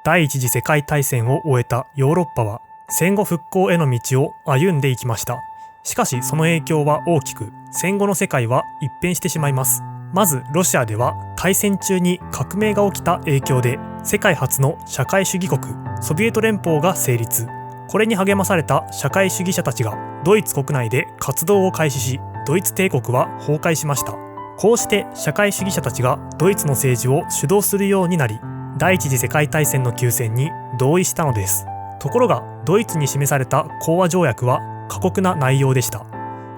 第一次世界大戦を終えたヨーロッパは戦後復興への道を歩んでいきました。しかしその影響は大きく、戦後の世界は一変してしまいます。まずロシアでは大戦中に革命が起きた影響で、世界初の社会主義国ソビエト連邦が成立。これに励まされた社会主義者たちがドイツ国内で活動を開始し、ドイツ帝国は崩壊しました。こうして社会主義者たちがドイツの政治を主導するようになり、第一次世界大戦の休戦に同意したのです。ところがドイツに示された講和条約は過酷な内容でした。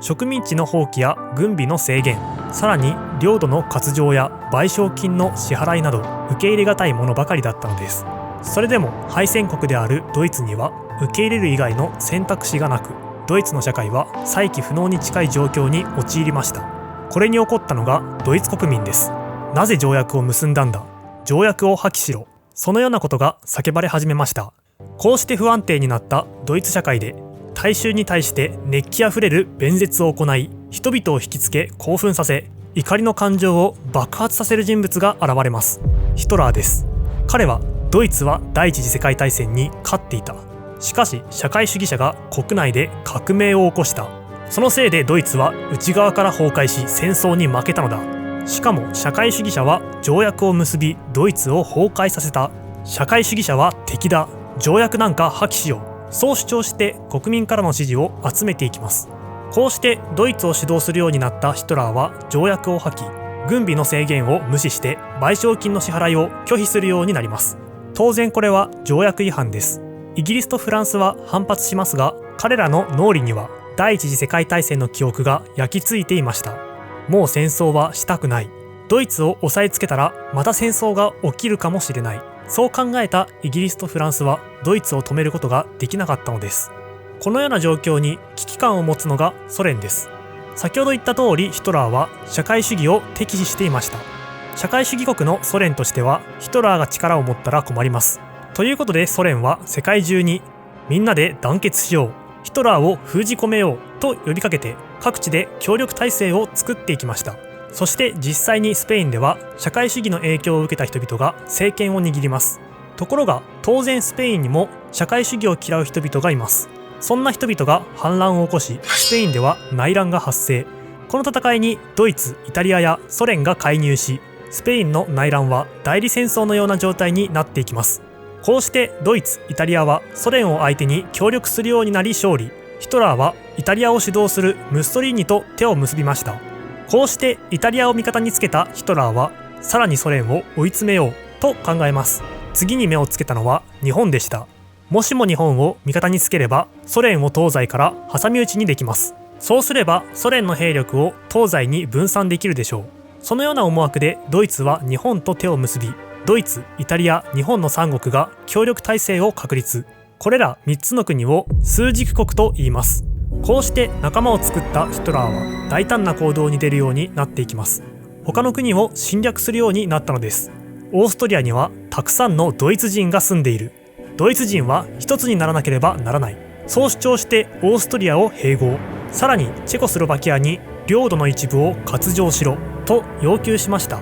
植民地の放棄や軍備の制限、さらに領土の割譲や賠償金の支払いなど受け入れがたいものばかりだったのです。それでも敗戦国であるドイツには受け入れる以外の選択肢がなく、ドイツの社会は再起不能に近い状況に陥りました。これに起こったのがドイツ国民です。なぜ条約を結んだんだ、条約を破棄しろ、そのようなことが叫ばれ始めました。こうして不安定になったドイツ社会で、大衆に対して熱気あふれる弁舌を行い、人々を引きつけ興奮させ、怒りの感情を爆発させる人物が現れます。ヒトラーです。彼はドイツは第一次世界大戦に勝っていた。しかし社会主義者が国内で革命を起こした。そのせいでドイツは内側から崩壊し、戦争に負けたのだ。しかも社会主義者は条約を結び、ドイツを崩壊させた。社会主義者は敵だ、条約なんか破棄しよう、そう主張して国民からの支持を集めていきます。こうしてドイツを主導するようになったヒトラーは条約を破棄、軍備の制限を無視して賠償金の支払いを拒否するようになります。当然これは条約違反です。イギリスとフランスは反発しますが、彼らの脳裏には第一次世界大戦の記憶が焼き付いていました。もう戦争はしたくない、ドイツを押さえつけたらまた戦争が起きるかもしれない、そう考えたイギリスとフランスはドイツを止めることができなかったのです。このような状況に危機感を持つのがソ連です。先ほど言った通り、ヒトラーは社会主義を敵視していました。社会主義国のソ連としては、ヒトラーが力を持ったら困ります。ということでソ連は世界中にみんなで団結しよう、ヒトラーを封じ込めようと呼びかけて、各地で協力体制を作っていきました。そして実際にスペインでは社会主義の影響を受けた人々が政権を握ります。ところが当然スペインにも社会主義を嫌う人々がいます。そんな人々が反乱を起こし、スペインでは内乱が発生。この戦いにドイツ、イタリアやソ連が介入し、スペインの内乱は代理戦争のような状態になっていきます。こうしてドイツ、イタリアはソ連を相手に協力するようになり勝利。ヒトラーはイタリアを主導するムッソリーニと手を結びました。こうしてイタリアを味方につけたヒトラーは、さらにソ連を追い詰めようと考えます。次に目をつけたのは日本でした。もしも日本を味方につければ、ソ連を東西から挟み撃ちにできます。そうすればソ連の兵力を東西に分散できるでしょう。そのような思惑でドイツは日本と手を結び、ドイツ、イタリア、日本の3国が協力体制を確立。これら3つの国を枢軸国と言います。こうして仲間を作ったヒトラーは大胆な行動に出るようになっていきます。他の国を侵略するようになったのです。オーストリアにはたくさんのドイツ人が住んでいる。ドイツ人は一つにならなければならない。そう主張してオーストリアを併合。さらにチェコスロバキアに領土の一部を割譲しろと要求しました。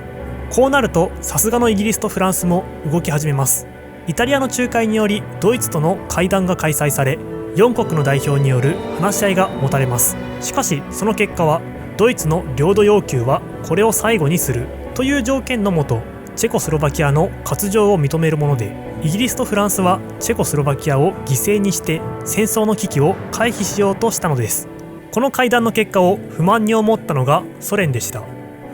こうなるとさすがのイギリスとフランスも動き始めます。イタリアの仲介によりドイツとの会談が開催され、4国の代表による話し合いが持たれます。しかしその結果は、ドイツの領土要求はこれを最後にするという条件のもと、チェコスロバキアの割譲を認めるもので、イギリスとフランスはチェコスロバキアを犠牲にして戦争の危機を回避しようとしたのです。この会談の結果を不満に思ったのがソ連でした。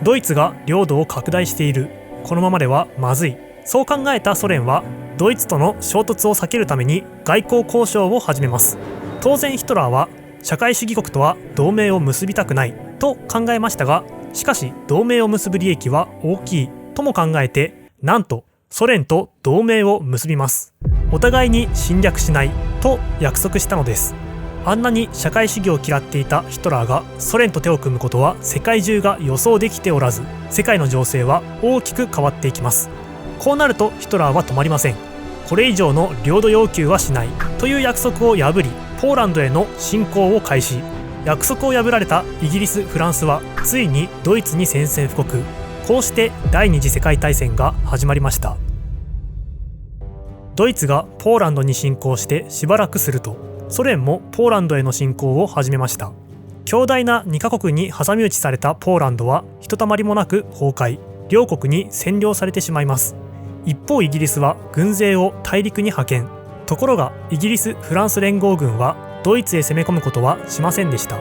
ドイツが領土を拡大している、このままではまずい、そう考えたソ連はドイツとの衝突を避けるために外交交渉を始めます。当然ヒトラーは社会主義国とは同盟を結びたくないと考えましたが、しかし同盟を結ぶ利益は大きいとも考えて、なんとソ連と同盟を結びます。お互いに侵略しないと約束したのです。あんなに社会主義を嫌っていたヒトラーがソ連と手を組むことは世界中が予想できておらず、世界の情勢は大きく変わっていきます。こうなるとヒトラーは止まりません。これ以上の領土要求はしないという約束を破り、ポーランドへの侵攻を開始。約束を破られたイギリス、フランスはついにドイツに宣戦布告。こうして第二次世界大戦が始まりました。ドイツがポーランドに侵攻してしばらくすると、ソ連もポーランドへの侵攻を始めました。強大な2カ国に挟み撃ちされたポーランドはひとたまりもなく崩壊、両国に占領されてしまいます。一方イギリスは軍勢を大陸に派遣。ところがイギリス・フランス連合軍はドイツへ攻め込むことはしませんでした。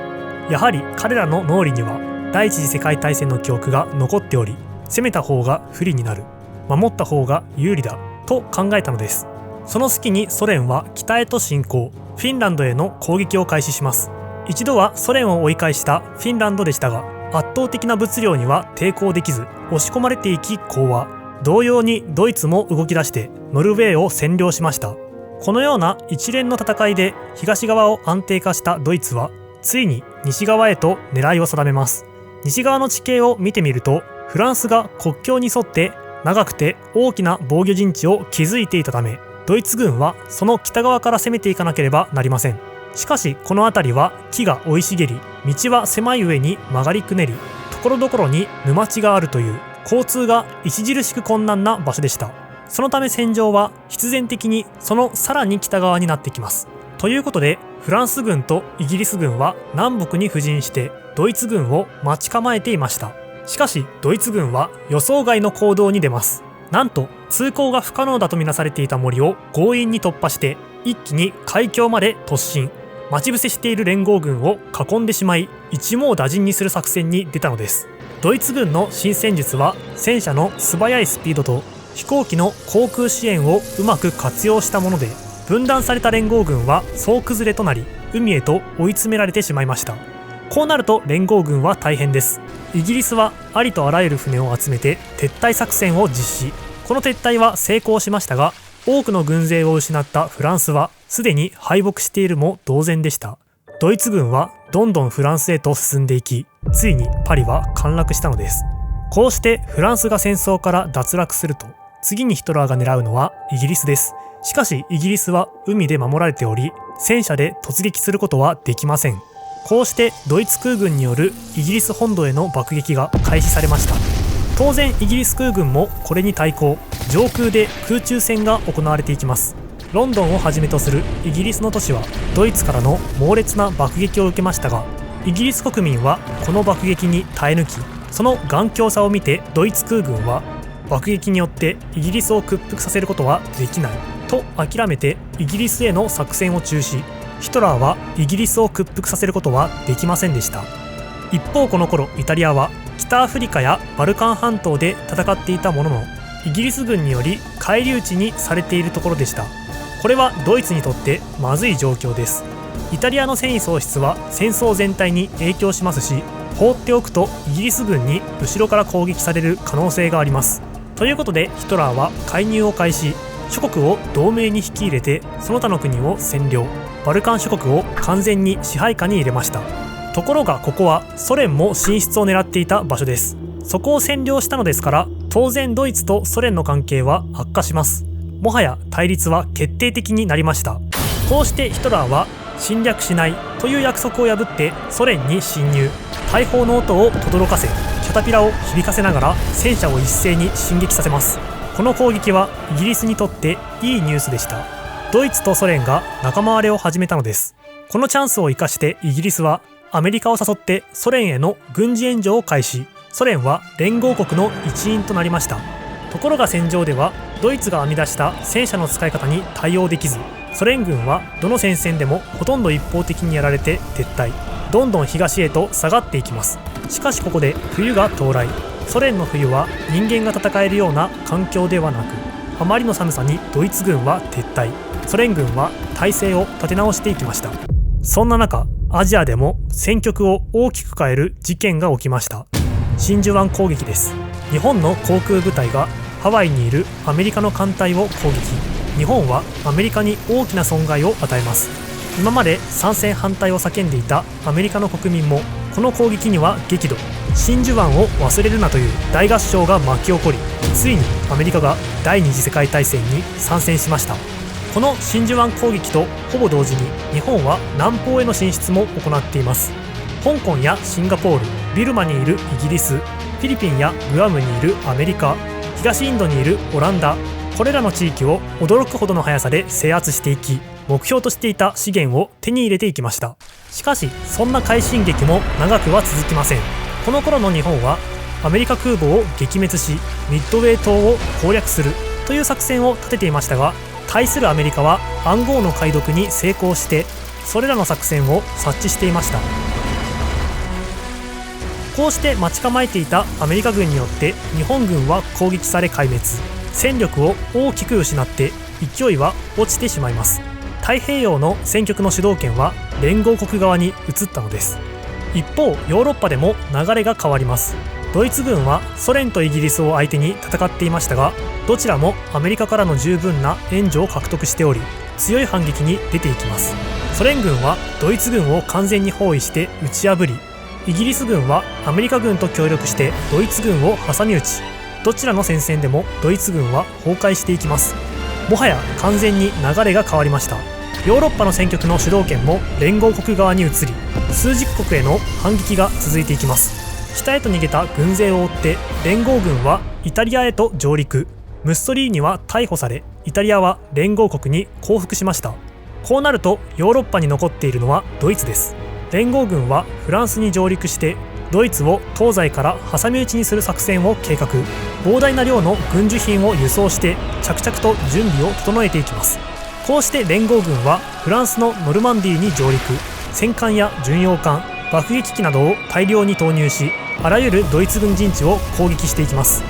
やはり彼らの脳裏には第一次世界大戦の記憶が残っており、攻めた方が不利になる、守った方が有利だと考えたのです。その隙にソ連は北へと侵攻、フィンランドへの攻撃を開始します。一度はソ連を追い返したフィンランドでしたが、圧倒的な物量には抵抗できず押し込まれていき講和。同様にドイツも動き出してノルウェーを占領しました。このような一連の戦いで東側を安定化したドイツはついに西側へと狙いを定めます。西側の地形を見てみると、フランスが国境に沿って長くて大きな防御陣地を築いていたため、ドイツ軍はその北側から攻めていかなければなりません。しかしこの辺りは木が生い茂り、道は狭い上に曲がりくねり、ところどころに沼地があるという交通が著しく困難な場所でした。そのため戦場は必然的にそのさらに北側になってきます。ということでフランス軍とイギリス軍は南北に布陣してドイツ軍を待ち構えていました。しかしドイツ軍は予想外の行動に出ます。なんと通行が不可能だとみなされていた森を強引に突破して一気に海峡まで突進。待ち伏せしている連合軍を囲んでしまい、一網打尽にする作戦に出たのです。ドイツ軍の新戦術は戦車の素早いスピードと飛行機の航空支援をうまく活用したもので、分断された連合軍は総崩れとなり、海へと追い詰められてしまいました。こうなると連合軍は大変です。イギリスはありとあらゆる船を集めて撤退作戦を実施。この撤退は成功しましたが、多くの軍勢を失ったフランスはすでに敗北しているも同然でした。ドイツ軍はどんどんフランスへと進んでいき、ついにパリは陥落したのです。こうしてフランスが戦争から脱落すると、次にヒトラーが狙うのはイギリスです。しかしイギリスは海で守られており、戦車で突撃することはできません。こうしてドイツ空軍によるイギリス本土への爆撃が開始されました。当然イギリス空軍もこれに対抗、上空で空中戦が行われていきます。ロンドンをはじめとするイギリスの都市はドイツからの猛烈な爆撃を受けましたが、イギリス国民はこの爆撃に耐え抜き、その頑強さを見てドイツ空軍は爆撃によってイギリスを屈服させることはできないと諦めてイギリスへの作戦を中止。ヒトラーはイギリスを屈服させることはできませんでした。一方この頃イタリアは北アフリカやバルカン半島で戦っていたものの、イギリス軍により返り討ちにされているところでした。これはドイツにとってまずい状況です。イタリアの戦意喪失は戦争全体に影響しますし、放っておくとイギリス軍に後ろから攻撃される可能性があります。ということでヒトラーは介入を開始、諸国を同盟に引き入れてその他の国を占領、バルカン諸国を完全に支配下に入れました。ところがここはソ連も進出を狙っていた場所です。そこを占領したのですから、当然ドイツとソ連の関係は悪化します。もはや対立は決定的になりました。こうしてヒトラーは侵略しないという約束を破ってソ連に侵入、大砲の音を轟かせ、キャタピラを響かせながら戦車を一斉に進撃させます。この攻撃はイギリスにとっていいニュースでした。ドイツとソ連が仲間割れを始めたのです。このチャンスを生かしてイギリスはアメリカを誘ってソ連への軍事援助を開始。ソ連は連合国の一員となりました。ところが戦場ではドイツが編み出した戦車の使い方に対応できず、ソ連軍はどの戦線でもほとんど一方的にやられて撤退、どんどん東へと下がっていきます。しかしここで冬が到来。ソ連の冬は人間が戦えるような環境ではなく、あまりの寒さにドイツ軍は撤退、ソ連軍は体勢を立て直していきました。そんな中、アジアでも戦局を大きく変える事件が起きました。真珠湾攻撃です。日本の航空部隊がハワイにいるアメリカの艦隊を攻撃。日本はアメリカに大きな損害を与えます。今まで参戦反対を叫んでいたアメリカの国民もこの攻撃には激怒、真珠湾を忘れるなという大合唱が巻き起こり、ついにアメリカが第二次世界大戦に参戦しました。この真珠湾攻撃とほぼ同時に日本は南方への進出も行っています。香港やシンガポール、ビルマにいるイギリス、フィリピンやグアムにいるアメリカ、東インドにいるオランダ、これらの地域を驚くほどの速さで制圧していき、目標としていた資源を手に入れていきました。しかしそんな快進撃も長くは続きません。この頃の日本はアメリカ空母を撃滅し、ミッドウェー島を攻略するという作戦を立てていましたが、対するアメリカは暗号の解読に成功して、それらの作戦を察知していました。こうして待ち構えていたアメリカ軍によって日本軍は攻撃され壊滅、戦力を大きく失って勢いは落ちてしまいます。太平洋の戦局の主導権は連合国側に移ったのです。一方ヨーロッパでも流れが変わります。ドイツ軍はソ連とイギリスを相手に戦っていましたが、どちらもアメリカからの十分な援助を獲得しており、強い反撃に出ていきます。ソ連軍はドイツ軍を完全に包囲して打ち破り、イギリス軍はアメリカ軍と協力してドイツ軍を挟み撃ち、どちらの戦線でもドイツ軍は崩壊していきます。もはや完全に流れが変わりました。ヨーロッパの戦局の主導権も連合国側に移り、数十国への反撃が続いていきます。北へと逃げた軍勢を追って連合軍はイタリアへと上陸、ムッソリーニは逮捕され、イタリアは連合国に降伏しました。こうなるとヨーロッパに残っているのはドイツです。連合軍はフランスに上陸してドイツを東西から挟み撃ちにする作戦を計画、膨大な量の軍需品を輸送して着々と準備を整えていきます。こうして連合軍はフランスのノルマンディーに上陸、戦艦や巡洋艦、爆撃機などを大量に投入し、あらゆるドイツ軍陣地を攻撃していきます。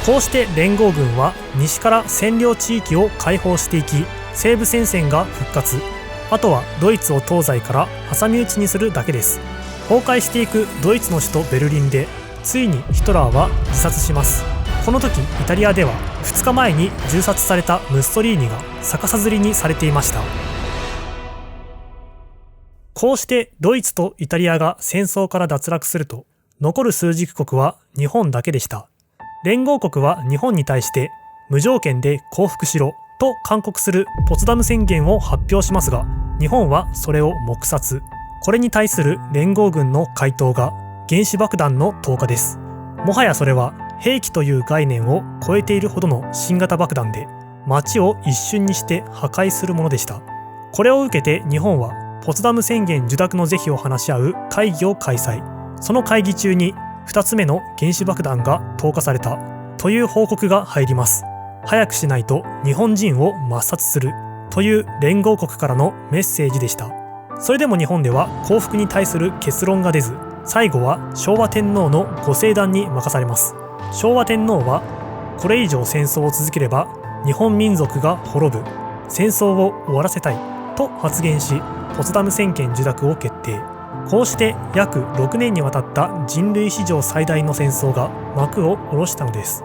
こうして連合軍は西から占領地域を解放していき、西部戦線が復活。あとはドイツを東西から挟み撃ちにするだけです。崩壊していくドイツの首都ベルリンで、ついにヒトラーは自殺します。この時イタリアでは2日前に銃殺されたムッソリーニが逆さづりにされていました。こうしてドイツとイタリアが戦争から脱落すると、残る枢軸国は日本だけでした。連合国は日本に対して無条件で降伏しろと勧告するポツダム宣言を発表しますが、日本はそれを黙殺。これに対する連合軍の回答が原子爆弾の投下です。もはやそれは兵器という概念を超えているほどの新型爆弾で、街を一瞬にして破壊するものでした。これを受けて日本はポツダム宣言受諾の是非を話し合う会議を開催。その会議中に2つ目の原子爆弾が投下されたという報告が入ります。早くしないと日本人を抹殺するという連合国からのメッセージでした。それでも日本では降伏に対する結論が出ず、最後は昭和天皇のご聖断に任されます。昭和天皇は、これ以上戦争を続ければ日本民族が滅ぶ、戦争を終わらせたいと発言し、ポツダム宣言受諾を決定。こうして約6年にわたった人類史上最大の戦争が幕を下ろしたのです。